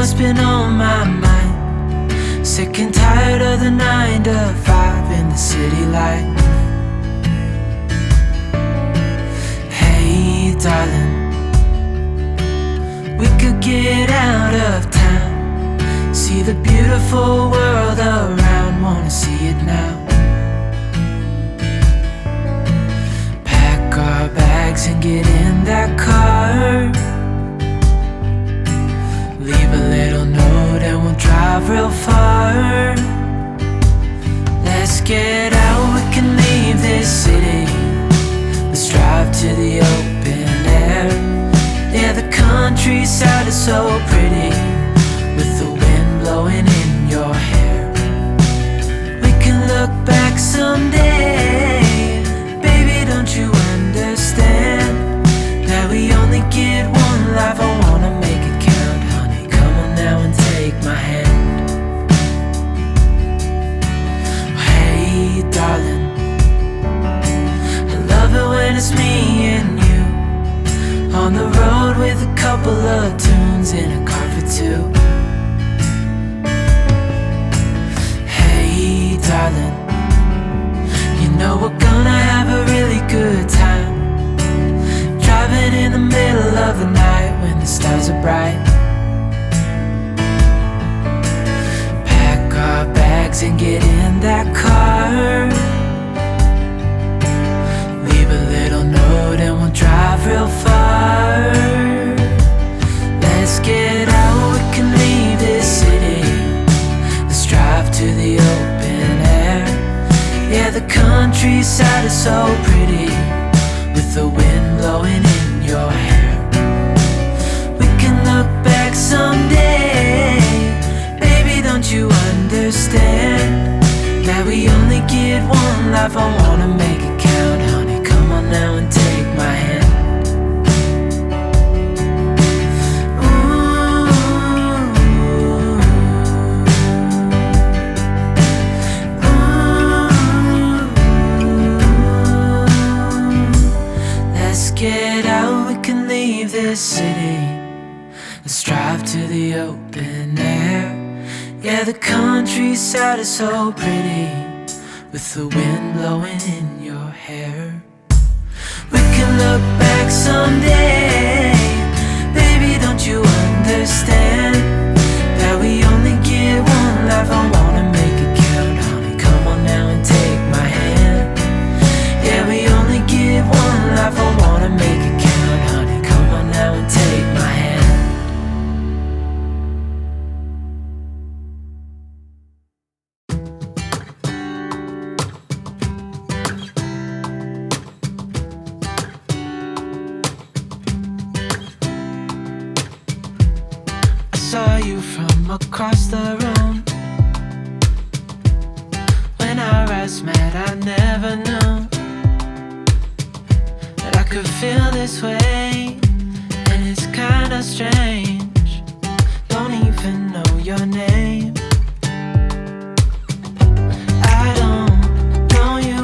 what's been on my mind. Sick and tired of the 9 to 5 in the city life. Hey darling, we could get out of town, see the beautiful world around, wanna see it now. Pack our bags and get in that car, leave a little note and we'll drive real far. Let's get out, we can leave this city. Let's drive to the open air. Yeah, the countryside is so pretty, with the wind blowing in your hair. We can look back someday. Baby, don't you understand that we only get one life? I wanna make it count, honey. Come on now and take my hand. Hey darling, I love it when it's me and you on the road with a couple of tunes in a car for two. Hey darling, you know we're gonna have a really good time, driving in the middle of the night when the stars are bright. Pack our bags and get in that car, leave a little note and we'll drive real far. Let's get out, we can leave this city. Let's drive to the open air. Yeah, the countryside is so pretty, with the wind blowing in your hair. We can look back someday. Baby, don't you understand that we only get one life? I wanna make it count, honey. Come on now and take my hand. Get out, we can leave this city. Let's drive to the open air. Yeah, the countryside is so pretty, with the wind blowing in your hair. We can look back someday. Baby, don't you understand that we only get one life? I wanna make it count, honey. Come on now and take my hand. Yeah, we only get one life. I wanna make it count, honey. Come on now and take my hand. I saw you from across the room. When our eyes met, I never knew that I could feel this way, and it's kinda strange. Don't even know your name. I don't know you,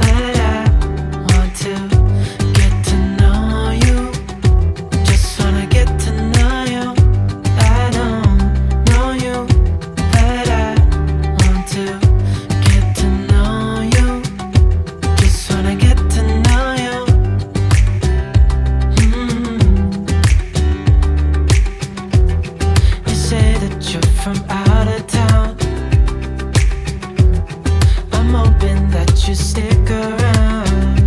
but I want to get to know you. Just wanna get to know you. I don't know you, but I want to get to know you. Just wanna get to know you. You say that you're from out of town. I'm hoping that you stick around.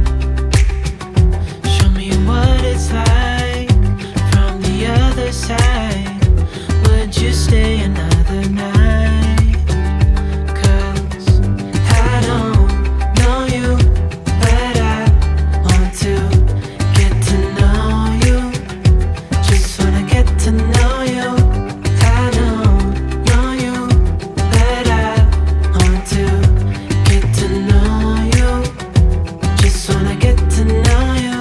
Show me what it's like from the other side. Would you stay another night? 'Cause I don't know you, but I want to get to know you. Just wanna get to know you. I don't know you, but I want to get to know you. Just wanna get to know you.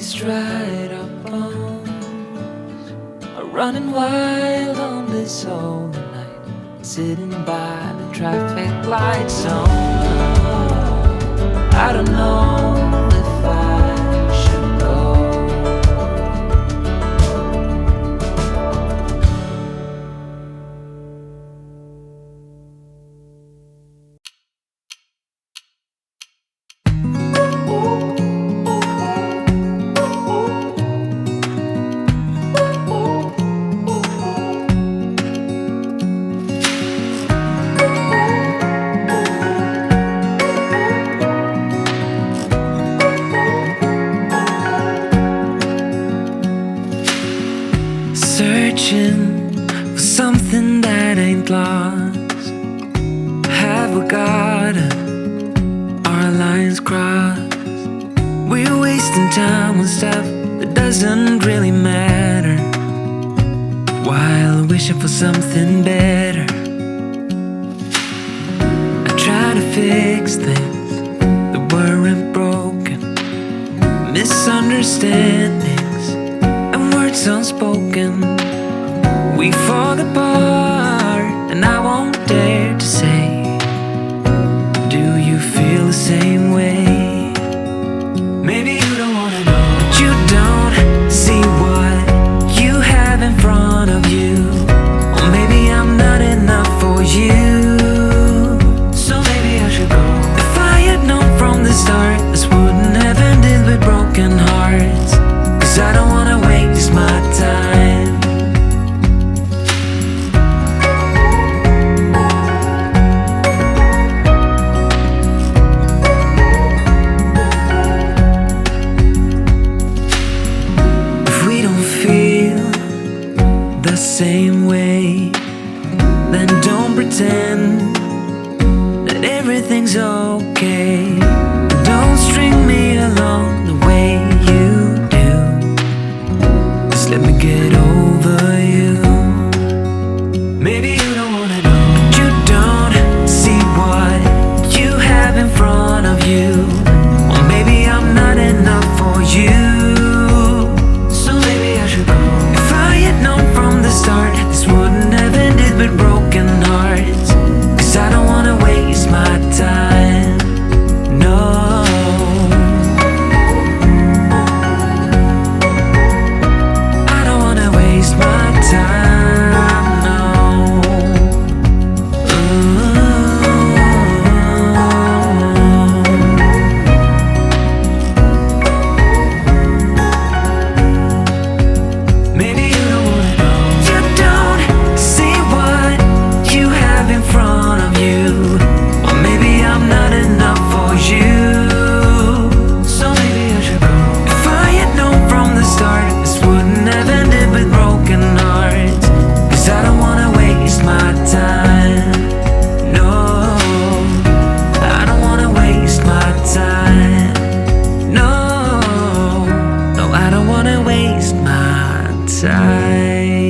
these dried up bones are running wild on this old night, sitting by the traffic light zone. I don't know if I should go. Searching for something that ain't lost. Have we got our lines crossed? We're wasting time on stuff that doesn't really matter, while wishing for something better. I try to fix things that weren't broken, misunderstandings and words unspoken. We fall apart, and I won't dare to say, do you feel the same way? Maybe you don't wanna know, but you don't see what you have in front of you. Or maybe I'm not enough for you, so maybe I should go. If I had known from the start, this wouldn't have ended with broken hearts. 'Cause I don't wanna waste my time. Same way, then don't pretend that everything's okay. Don't string me along the way you do. Just let me get over you. Maybe you don't wanna know, but you don't see what you have in front of you. Or maybe I'm not enough for you, so maybe I should go. If I had known from the start, this wouldn't have ended with broken hearts. 'Cause I don't wanna waste my time, no. I don't wanna waste my time, no. Maybe you don't wanna know, you don't see what you have in front of you. Or maybe I'm not enough for you, so maybe I should go. If I had known from the start, this wouldn't have ended with broken hearts. 'Cause I don't wanna waste my time, no. I don't wanna waste my time, no. No, I don't wanna waste my time.